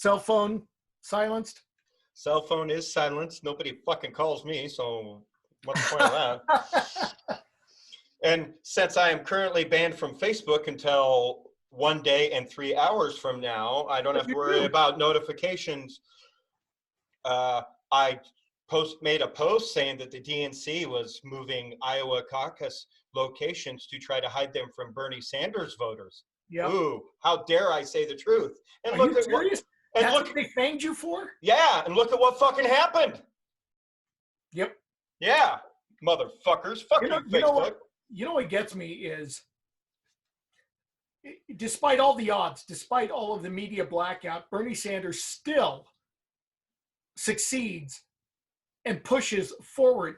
Cell phone silenced? Cell phone is silenced. Nobody fucking calls me, so what's the point of that? And since I am currently banned from Facebook until 1 day and 3 hours from now, I don't have to worry about notifications. I made a post saying that the DNC was moving Iowa caucus locations to try to hide them from Bernie Sanders voters. Yep. Ooh, how dare I say the truth? And Are look you at serious? what, That's what they fanged you for? yeah, and look at what fucking happened. Yep. Yeah, motherfuckers. Fuck you, Facebook. You know what gets me is, despite all the odds, despite all of the media blackout, Bernie Sanders still succeeds and pushes forward.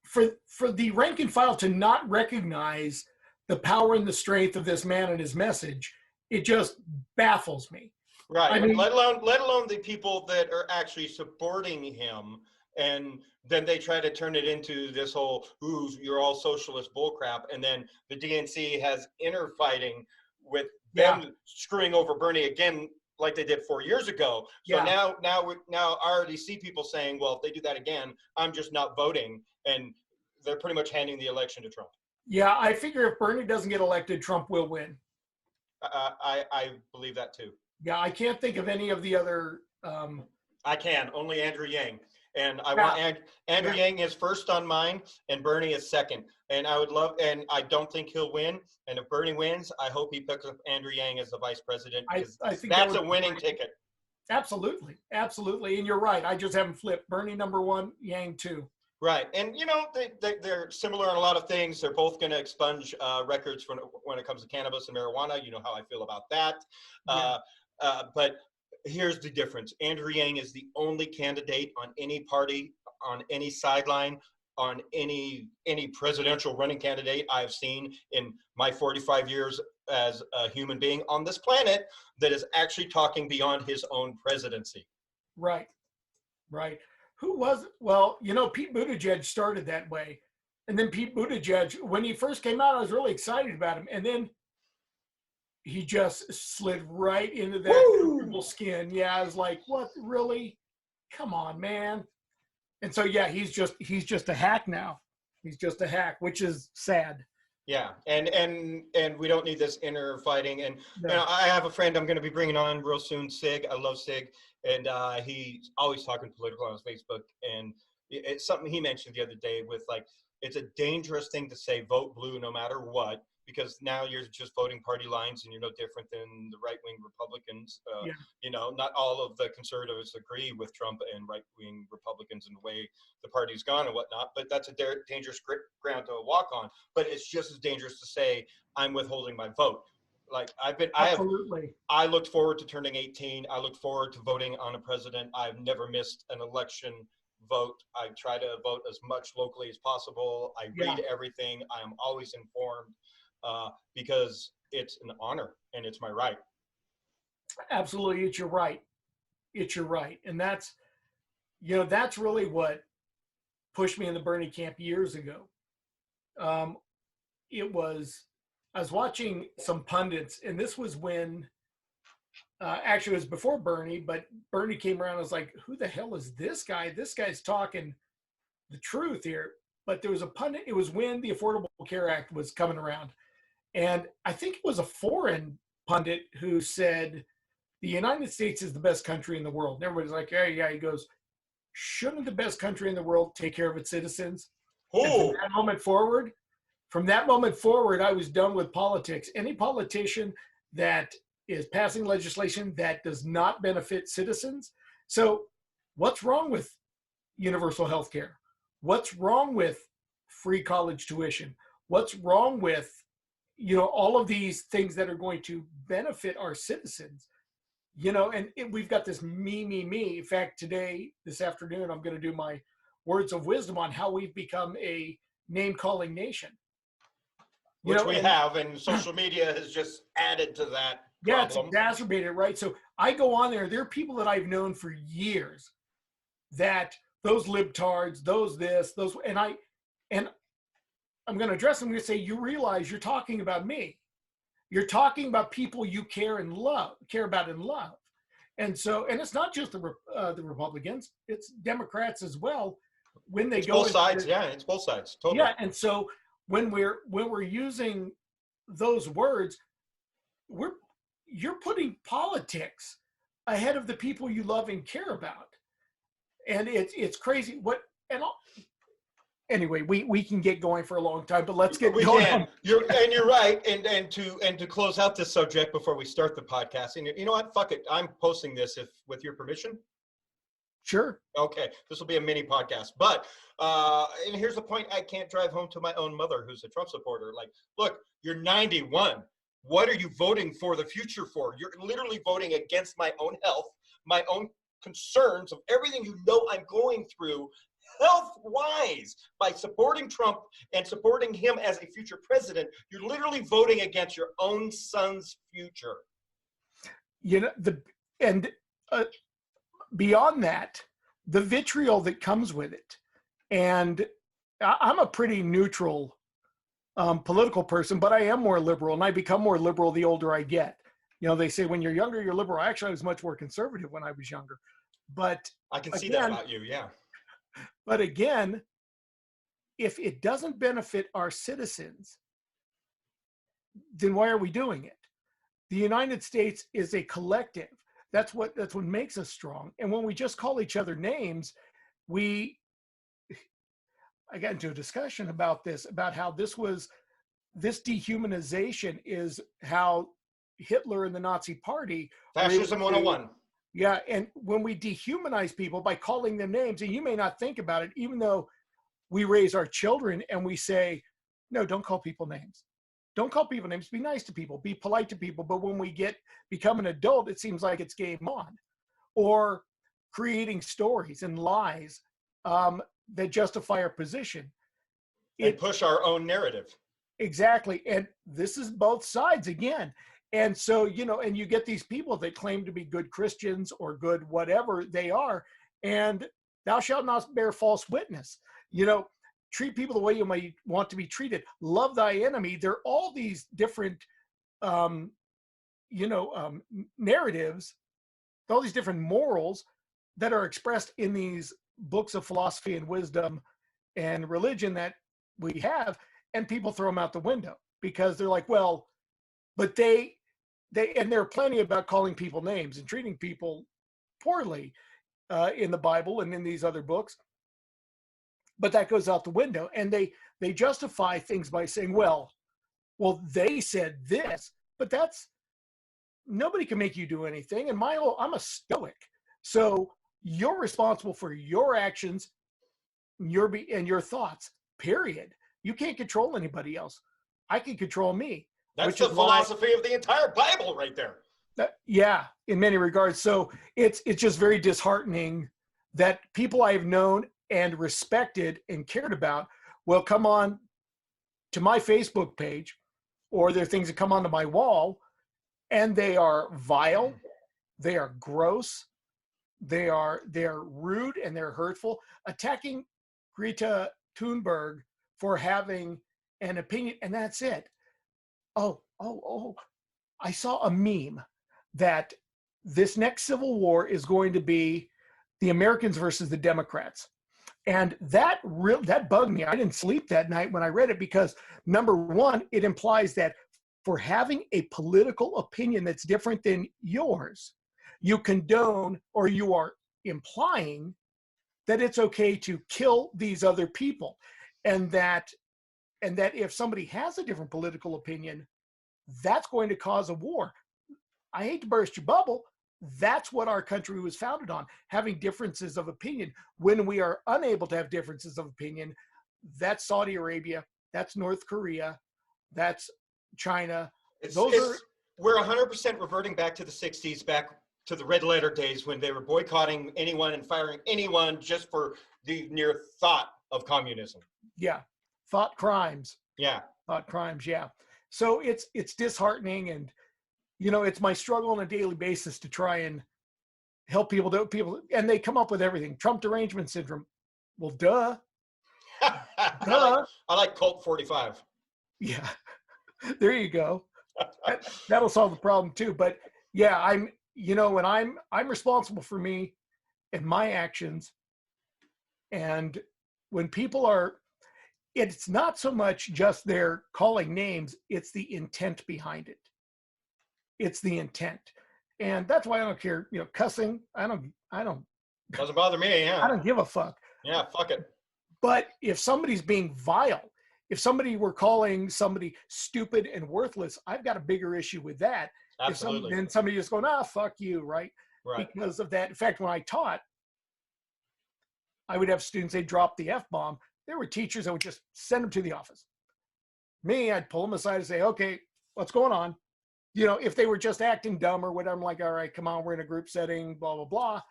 For the rank and file to not recognize the power and the strength of this man and his message, it just baffles me. Right. I mean, let alone the people that are actually supporting him, and then they try to turn it into this whole, ooh, you're all socialist bullcrap, and then the DNC has inner fighting with them screwing over Bernie again, like they did 4 years ago. So now I already see people saying, well, if they do that again, I'm just not voting, and they're pretty much handing the election to Trump. Yeah, I figure if Bernie doesn't get elected, Trump will win. I believe that too. Yeah, I can't think of any of the other. I can, only Andrew Yang. And I want Andrew Yang is first on mine, and Bernie is second. And I would love, and I don't think he'll win. And if Bernie wins, I hope he picks up Andrew Yang as the vice president. I think that's a winning ticket. Absolutely, absolutely. And you're right. I just haven't flipped. Bernie number 1, Yang 2. Right, and you know they're similar in a lot of things. They're both going to expunge records when it comes to cannabis and marijuana. You know how I feel about that. But here's the difference. Andrew Yang is the only candidate on any party, on any sideline, on any presidential running candidate I've seen in my 45 years as a human being on this planet that is actually talking beyond his own presidency. Right, right. Who was, well, you know, Pete Buttigieg started that way. And then Pete Buttigieg, when he first came out, I was really excited about him. And then he just slid right into that comfortable skin. Yeah, I was like, what, really? Come on, man. And so, yeah, he's just a hack now. He's just a hack, which is sad. Yeah, and we don't need this inner fighting. And you know, I have a friend I'm going to be bringing on real soon, Sig. I love Sig, and he's always talking political on his Facebook. And it's something he mentioned the other day with, like, it's a dangerous thing to say vote blue no matter what, because now you're just voting party lines and you're no different than the right-wing Republicans. You know, not all of the conservatives agree with Trump and right-wing Republicans in the way the party's gone and whatnot, but that's a dangerous ground to walk on. But it's just as dangerous to say, I'm withholding my vote. Like I looked forward to turning 18. I looked forward to voting on a president. I've never missed an election vote. I try to vote as much locally as possible. I read everything. I am always informed. Because it's an honor and it's my right. Absolutely, it's your right. It's your right. And that's, you know, that's really what pushed me in the Bernie camp years ago. I was watching some pundits, and this was when, actually it was before Bernie, but Bernie came around. I was like, who the hell is this guy? This guy's talking the truth here. But there was a pundit, it was when the Affordable Care Act was coming around. And I think it was a foreign pundit who said, the United States is the best country in the world. And everybody's like, yeah. He goes, shouldn't the best country in the world take care of its citizens? From that moment forward, I was done with politics. Any politician that is passing legislation that does not benefit citizens. So what's wrong with universal health care? What's wrong with free college tuition? What's wrong with, you know, all of these things that are going to benefit our citizens? You know, and we've got this me. In fact, this afternoon, I'm going to do my words of wisdom on how we've become a name-calling nation. Which we have, and social media has just added to that problem. Yeah, it's exacerbated, right? So I go on there. There are people that I've known for years that those libtards, those, and I'm going to address them. I'm going to say, you realize you're talking about me. You're talking about people you care about and love. And so, and it's not just the Republicans, it's Democrats as well. When they It's go both into sides. Yeah, it's both sides. Totally. yeah, and so when we're using those words, you're putting politics ahead of the people you love and care about, and it's crazy. Anyway, we can get going for a long time, but let's get going. You're right. And to close out this subject before we start the podcast, and you know what? Fuck it. I'm posting this with your permission. Sure. Okay, this will be a mini podcast. But and here's the point: I can't drive home to my own mother, who's a Trump supporter. Like, look, you're 91. What are you voting for the future for? You're literally voting against my own health, my own concerns of everything you know I'm going through health-wise. By supporting Trump and supporting him as a future president, you're literally voting against your own son's future. You know, beyond that, the vitriol that comes with it. And I'm a pretty neutral political person, but I am more liberal, and I become more liberal the older I get. You know, they say when you're younger, you're liberal. Actually, I was much more conservative when I was younger. But I can see that about you, yeah. But again, if it doesn't benefit our citizens, then why are we doing it? The United States is a collective. That's what makes us strong. And when we just call each other names, I got into a discussion about this, about how this dehumanization is how Hitler and the Nazi Party. Fascism 101. Yeah, and when we dehumanize people by calling them names, and you may not think about it, even though we raise our children and we say, no, don't call people names. Don't call people names. Be nice to people. Be polite to people. But when we become an adult, it seems like it's game on. Or creating stories and lies that justify our position. And push our own narrative. Exactly. And this is both sides again. And so, you know, and you get these people that claim to be good Christians or good whatever they are, and thou shalt not bear false witness. You know, treat people the way you might want to be treated. Love thy enemy. There are all these different, narratives, all these different morals that are expressed in these books of philosophy and wisdom and religion that we have, and people throw them out the window because they're like, well, but and there are plenty about calling people names and treating people poorly in the Bible and in these other books, but that goes out the window. And they justify things by saying, well, they said this, but nobody can make you do anything. And I'm a stoic. So you're responsible for your actions, and your thoughts, period. You can't control anybody else. I can control me. That's the philosophy of the entire Bible right there. Yeah, in many regards. So it's just very disheartening that people I've known and respected and cared about will come on to my Facebook page, or there are things that come onto my wall, and they are vile, they are gross, they're rude, and they're hurtful, attacking Greta Thunberg for having an opinion, and that's it. Oh, I saw a meme that this next civil war is going to be the Americans versus the Democrats. And that bugged me. I didn't sleep that night when I read it because, number one, it implies that for having a political opinion that's different than yours, you condone, or you are implying that it's okay to kill these other people. And that if somebody has a different political opinion, that's going to cause a war. I hate to burst your bubble. That's what our country was founded on, having differences of opinion. When we are unable to have differences of opinion, that's Saudi Arabia, that's North Korea, that's China. We're 100% reverting back to the 60s, back to the red letter days when they were boycotting anyone and firing anyone just for the mere thought of communism. Yeah. Thought crimes. Yeah. Thought crimes. Yeah. So it's disheartening, and you know, it's my struggle on a daily basis to try and help people, and they come up with everything. Trump derangement syndrome. Well, duh. I like Colt 45. Yeah. There you go. That'll solve the problem too. But yeah, when I'm responsible for me and my actions. And when people are, it's not so much just their calling names, it's the intent behind it. It's the intent. And that's why I don't care, cussing. I don't Doesn't bother me. Yeah. I don't give a fuck. Yeah. Fuck it. But if somebody's being vile, if somebody were calling somebody stupid and worthless, I've got a bigger issue with that. Absolutely. Then somebody just going, fuck you, right? Right. Because of that. In fact, when I taught, I would have students, they'd drop the F-bomb. There were teachers that would just send them to the office. Me, I'd pull them aside and say, okay, what's going on? If they were just acting dumb or whatever, I'm like, all right, come on, we're in a group setting, blah, blah, blah.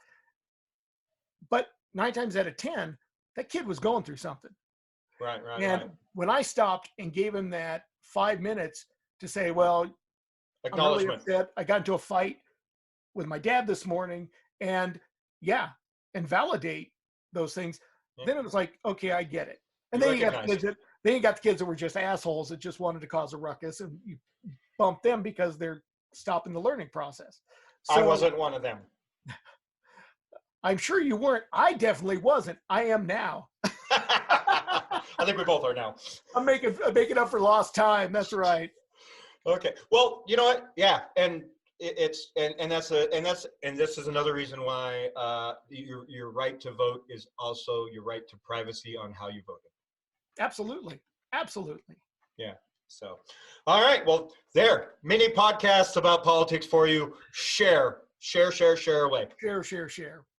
But 9 times out of 10, that kid was going through something. Right. And when I stopped and gave him that 5 minutes to say, well, acknowledgement. I'm really upset. I got into a fight with my dad this morning, and validate those things. Yeah. Then it was like, okay, I get it. And then you got the kids that were just assholes that just wanted to cause a ruckus, and you bump them because they're stopping the learning process. So, I wasn't one of them. I'm sure you weren't. I definitely wasn't. I am now. I think we both are now. I'm making up for lost time. That's right. Okay. Well, you know what? Yeah, and this is another reason why your right to vote is also your right to privacy on how you voted. Absolutely. Yeah. So, all right. Well, mini podcasts about politics for you. Share away. Share.